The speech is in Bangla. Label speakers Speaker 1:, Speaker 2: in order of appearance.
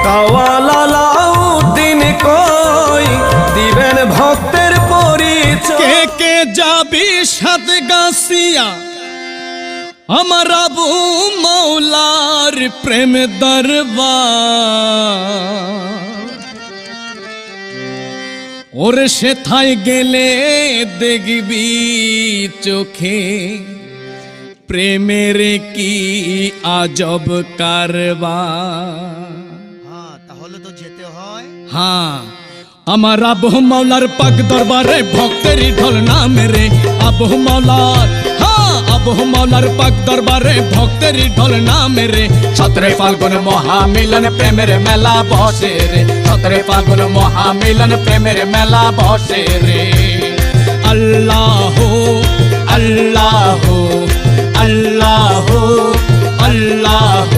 Speaker 1: কাওয়ালা আলাউদ্দিন কই দিবেন ভক্তের পরিচয়।
Speaker 2: কে কে যাবি সাতগাছিয়া আমার আবু মাওলার প্রেম দরবার। ওরে সেথায় গেলে দেখবি চোখে প্রেমের কি আজব কারবার।
Speaker 3: হ্যাঁ, তাহলে তো যেতে হয়।
Speaker 2: হ্যাঁ, আমার আবু মাওলার পাক দরবারে ভক্তেরই ঢল নামে রে। আবু মাওলার, হ্যাঁ আবু মাওলার পাক দরবারে ভক্তেরই ঢল নামে রে। 17 ফাল্গুন মহামিলন প্রেমের মেলা বসে রে। 17 ফাল্গুন মহামিলন প্রেমের মেলা বসে রে। আল্লাহ আল্লাহ আল্লাহ আল্লাহ